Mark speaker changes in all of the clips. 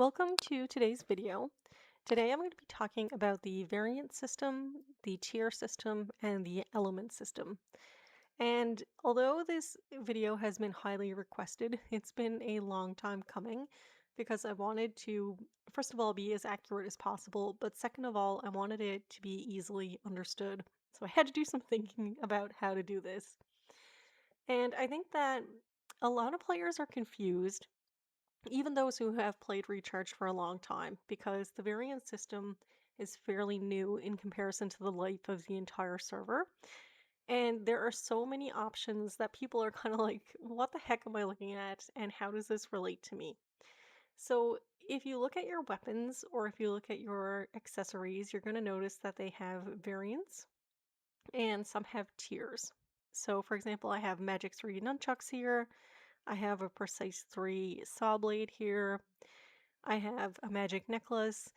Speaker 1: Welcome to today's video. Today I'm going to be talking about the variant system, the tier system, and the element system. And although this video has been highly requested, it's been a long time coming because I wanted to, first of all, be as accurate as possible, but second of all, I wanted it to be easily understood. So I had to do some thinking about how to do this. And I think that a lot of players are confused, even those who have played Recharge for a long time, because the variant system is fairly new in comparison to the life of the entire server. And there are so many options that people are kind of like, what the heck am I looking at? And how does this relate to me? So, if you look at your weapons or if you look at your accessories, you're going to notice that they have variants and some have tiers. So, for example, I have Magic 3 nunchucks here. I have a Precise 3 saw blade here. I have a magic necklace.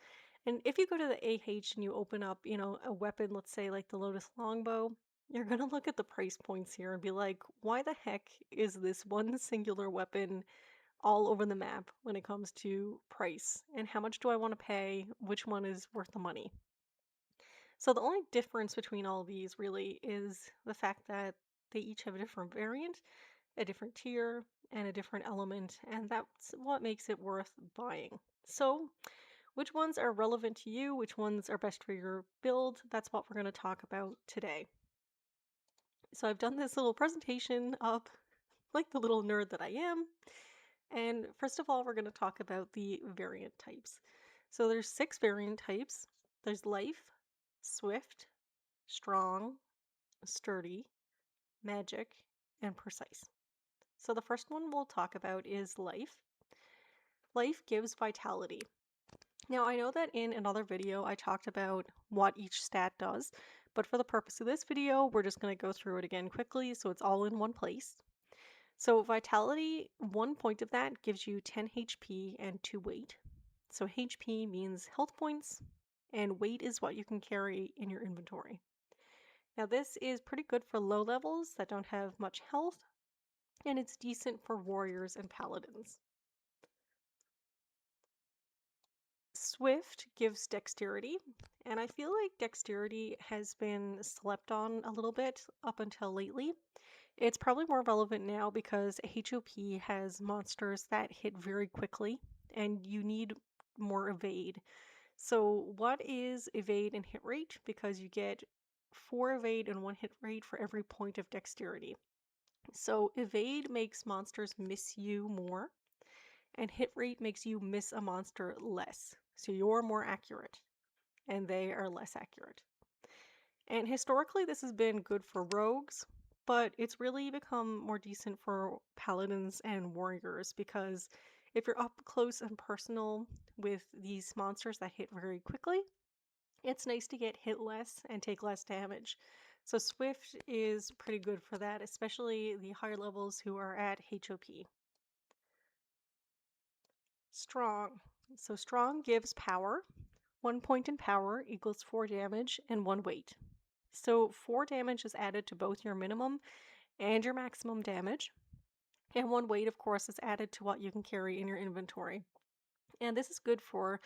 Speaker 1: And if you go to the AH and you open up, a weapon, let's say like the Lotus Longbow, you're going to look at the price points here and be like, why the heck is this one singular weapon all over the map when it comes to price? And how much do I want to pay? Which one is worth the money? So the only difference between all of these really is the fact that they each have a different variant, a different tier, and a different element, and that's what makes it worth buying. So, which ones are relevant to you? Which ones are best for your build? That's what we're going to talk about today. So, I've done this little presentation up like the little nerd that I am. And first of all, we're going to talk about the variant types. So, there's 6 variant types. There's life, swift, strong, sturdy, magic, and precise. So the first one we'll talk about is life. Life gives vitality. Now I know that in another video I talked about what each stat does, but for the purpose of this video, we're just going to go through it again quickly so it's all in one place. So vitality, 1 point of that gives you 10 HP and 2 weight. So HP means health points, and weight is what you can carry in your inventory. Now this is pretty good for low levels that don't have much health, and it's decent for warriors and paladins. Swift gives dexterity, and I feel like dexterity has been slept on a little bit up until lately. It's probably more relevant now because HOP has monsters that hit very quickly, and you need more evade. So, what is evade and hit rate? Because you get 4 evade and 1 hit rate for every point of dexterity. So, evade makes monsters miss you more, and hit rate makes you miss a monster less. So you're more accurate, and they are less accurate. And historically, this has been good for rogues, but it's really become more decent for paladins and warriors because if you're up close and personal with these monsters that hit very quickly, it's nice to get hit less and take less damage. So Swift is pretty good for that, especially the higher levels who are at HOP. Strong. So strong gives power. 1 point in power equals 4 damage and 1 weight. So 4 damage is added to both your minimum and your maximum damage. And 1 weight, of course, is added to what you can carry in your inventory. And this is good for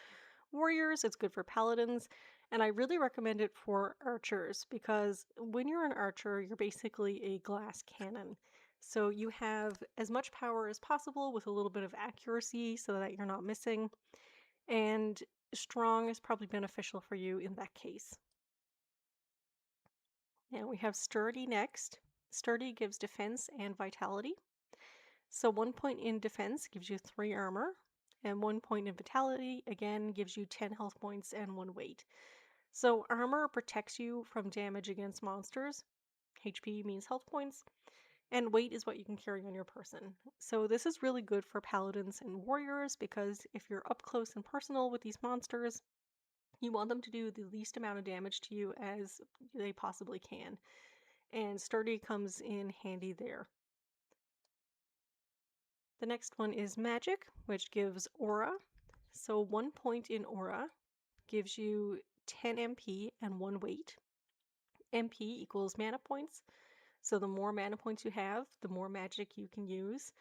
Speaker 1: warriors, it's good for paladins, and I really recommend it for archers because when you're an archer, you're basically a glass cannon. So you have as much power as possible with a little bit of accuracy so that you're not missing, and strong is probably beneficial for you in that case. Now we have sturdy next. Sturdy gives defense and vitality. So 1 point in defense gives you 3 armor, and 1 point in vitality again gives you 10 health points and 1 weight. So armor protects you from damage against monsters. HP means health points, and weight is what you can carry on your person. So this is really good for paladins and warriors because if you're up close and personal with these monsters, you want them to do the least amount of damage to you as they possibly can. And sturdy comes in handy there. The next one is magic, which gives aura. So 1 point in aura gives you 10 MP and 1 weight. MP equals mana points. So the more mana points you have, the more magic you can use.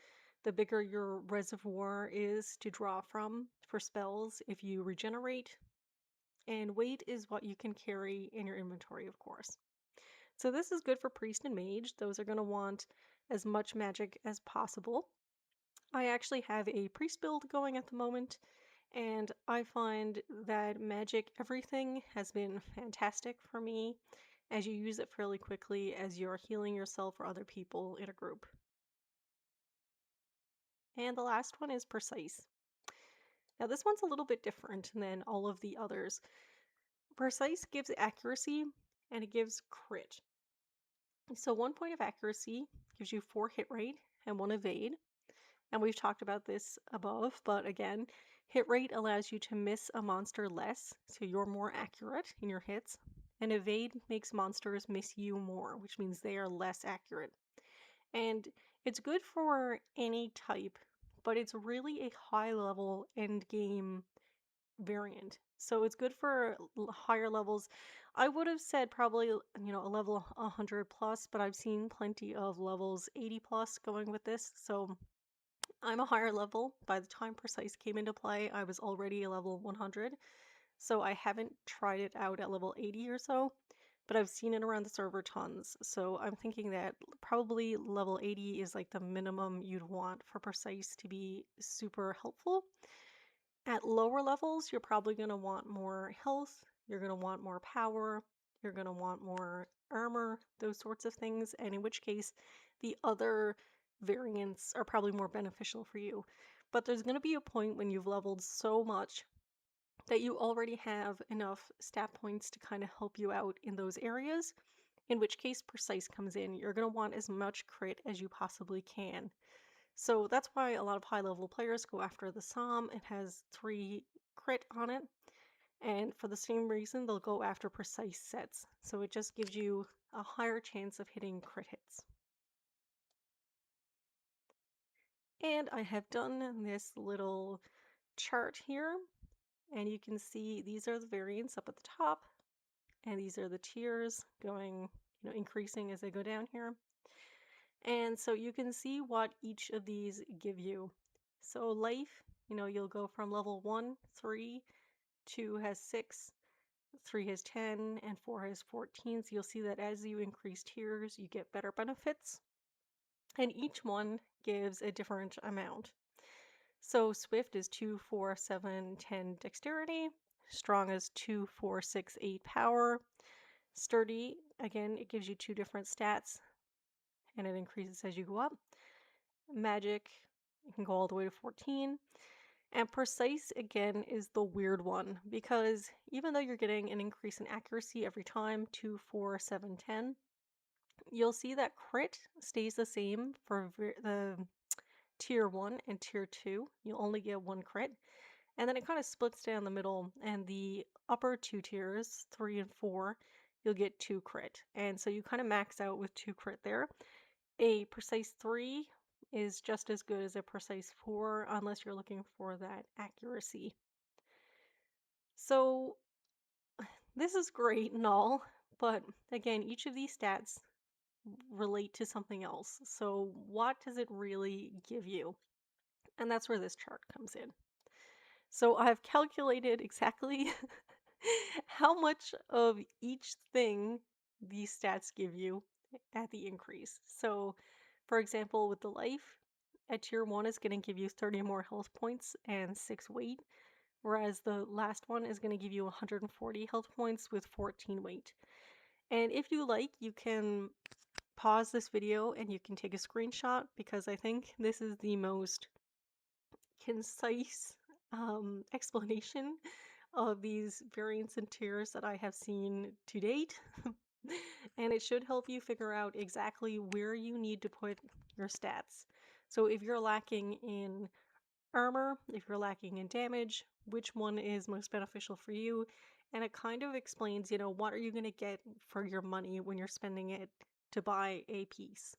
Speaker 1: the bigger your reservoir is to draw from for spells if you regenerate, and weight is what you can carry in your inventory, of course. So this is good for priest and mage. Those are going to want as much magic as possible. I actually have a priest build going at the moment, and I find that magic everything has been fantastic for me as you use it fairly quickly as you're healing yourself or other people in a group. And the last one is precise. Now, this one's a little bit different than all of the others. Precise gives accuracy and it gives crit. So, 1 point of accuracy gives you 4 hit rate and 1 evade. And we've talked about this above, but again, hit rate allows you to miss a monster less, so you're more accurate in your hits. And evade makes monsters miss you more, which means they are less accurate. And it's good for any type, but it's really a high level end game variant. So it's good for higher levels. I would have said probably, a level 100 plus, but I've seen plenty of levels 80 plus going with this. So I'm a higher level. By the time Precise came into play, I was already a level 100. So I haven't tried it out at level 80 or so, but I've seen it around the server tons. So I'm thinking that probably level 80 is like the minimum you'd want for Precise to be super helpful. At lower levels, you're probably going to want more health, you're going to want more power, you're going to want more armor, those sorts of things, and in which case, the other variants are probably more beneficial for you. But there's going to be a point when you've leveled so much that you already have enough stat points to kind of help you out in those areas, in which case Precise comes in. You're going to want as much crit as you possibly can. So that's why a lot of high level players go after the Psalm. It has 3 crit on it. And for the same reason, they'll go after precise sets. So it just gives you a higher chance of hitting crit hits. And I have done this little chart here. And you can see these are the variants up at the top. And these are the tiers going, increasing as they go down here. And so you can see what each of these give you. So life, you'll go from level 1, 3, 2 has 6, 3 has 10, and 4 has 14. So you'll see that as you increase tiers, you get better benefits. And each one gives a different amount. So Swift is 2, 4, 7, 10 dexterity. Strong is 2, 4, 6, 8 power. Sturdy, again, it gives you 2 different stats and it increases as you go up. Magic, you can go all the way to 14. And precise, again, is the weird one because even though you're getting an increase in accuracy every time, 2, 4, 7, 10, you'll see that crit stays the same for the tier 1 and tier 2. You'll only get 1 crit. And then it kind of splits down the middle, and the upper 2 tiers, 3 and 4, you'll get 2 crit. And so you kind of max out with 2 crit there. A precise 3 is just as good as a precise 4 unless you're looking for that accuracy. So this is great and all, but again, each of these stats relate to something else. So what does it really give you? And that's where this chart comes in. So I've calculated exactly how much of each thing these stats give you at the increase. So, for example, with the life, at tier 1 is going to give you 30 more health points and 6 weight, whereas the last one is going to give you 140 health points with 14 weight. And if you like, you can pause this video and you can take a screenshot because I think this is the most concise explanation of these variants and tiers that I have seen to date. And it should help you figure out exactly where you need to put your stats. So if you're lacking in armor, if you're lacking in damage, which one is most beneficial for you? And it kind of explains, what are you going to get for your money when you're spending it to buy a piece?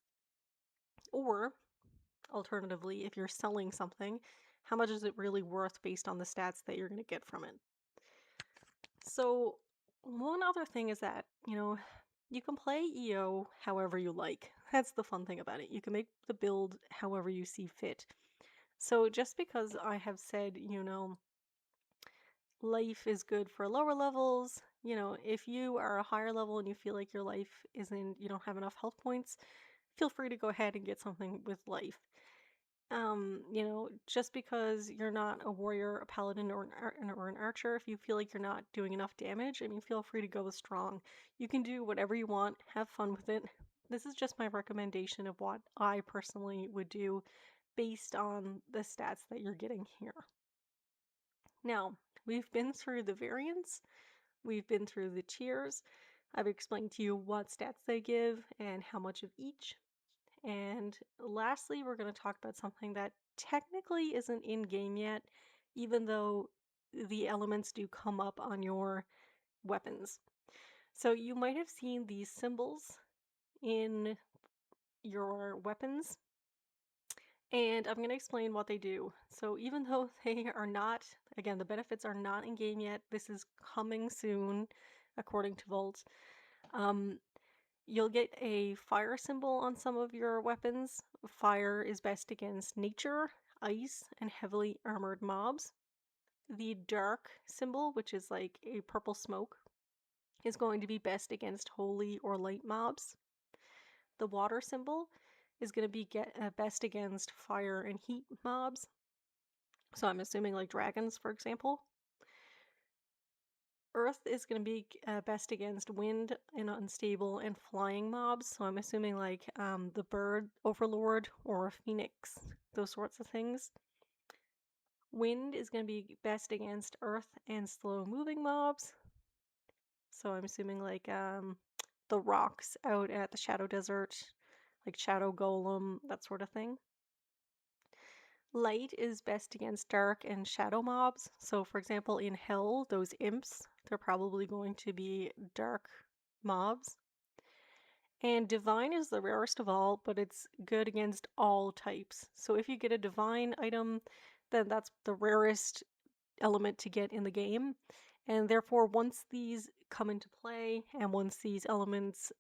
Speaker 1: Or alternatively, if you're selling something, how much is it really worth based on the stats that you're going to get from it? So, one other thing is that, You can play EO however you like. That's the fun thing about it. You can make the build however you see fit. So just because I have said, life is good for lower levels, if you are a higher level and you feel like your life isn't, you don't have enough health points, feel free to go ahead and get something with life. Just because you're not a warrior, a paladin, or an archer, if you feel like you're not doing enough damage, I mean, feel free to go with strong. You can do whatever you want, have fun with it. This is just my recommendation of what I personally would do based on the stats that you're getting here. Now, we've been through the variants, we've been through the tiers. I've explained to you what stats they give and how much of each. And lastly, we're going to talk about something that technically isn't in game yet, even though the elements do come up on your weapons. So you might have seen these symbols in your weapons, and I'm going to explain what they do. So even though they are not, again, the benefits are not in game yet, this is coming soon, according to Volt. Um, You'll get a fire symbol on some of your weapons. Fire is best against nature, ice, and heavily armored mobs. The dark symbol, which is like a purple smoke, is going to be best against holy or light mobs. The water symbol is going to be best against fire and heat mobs. So I'm assuming like dragons, for example. Earth is going to be best against wind and unstable and flying mobs. So I'm assuming like the bird overlord or a phoenix, those sorts of things. Wind is going to be best against earth and slow moving mobs. So I'm assuming like the rocks out at the Shadow Desert, like Shadow Golem, that sort of thing. Light is best against dark and shadow mobs. So, for example, in Hell, those imps, they're probably going to be dark mobs. And Divine is the rarest of all, but it's good against all types. So, if you get a Divine item, then that's the rarest element to get in the game. And therefore, once these come into play and once these elements,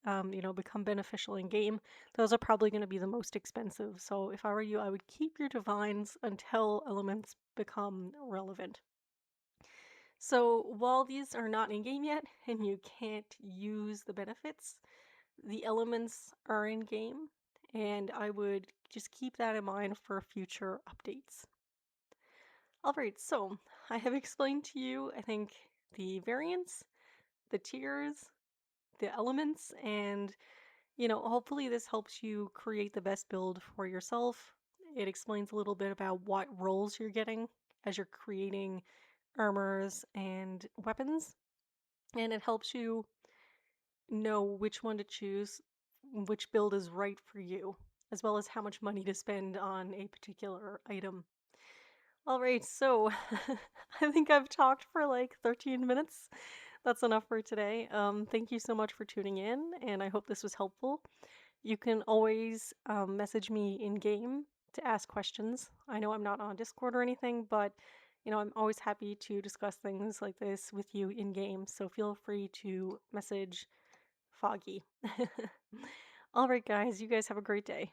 Speaker 1: become beneficial in game, those are probably going to be the most expensive. So if I were you, I would keep your divines until elements become relevant. So while these are not in game yet and you can't use the benefits, the elements are in game, and I would just keep that in mind for future updates. Alright, so I have explained to you, I think, the variants, the tiers, the elements, and hopefully this helps you create the best build for yourself. It explains a little bit about what roles you're getting as you're creating armors and weapons, and it helps you know which one to choose, which build is right for you, as well as how much money to spend on a particular item. All right, so I think I've talked for like 13 minutes. That's enough for today. Thank you so much for tuning in, and I hope this was helpful. You can always message me in game to ask questions. I know I'm not on Discord or anything, but I'm always happy to discuss things like this with you in game. So feel free to message Foggy. All right, guys, you guys have a great day.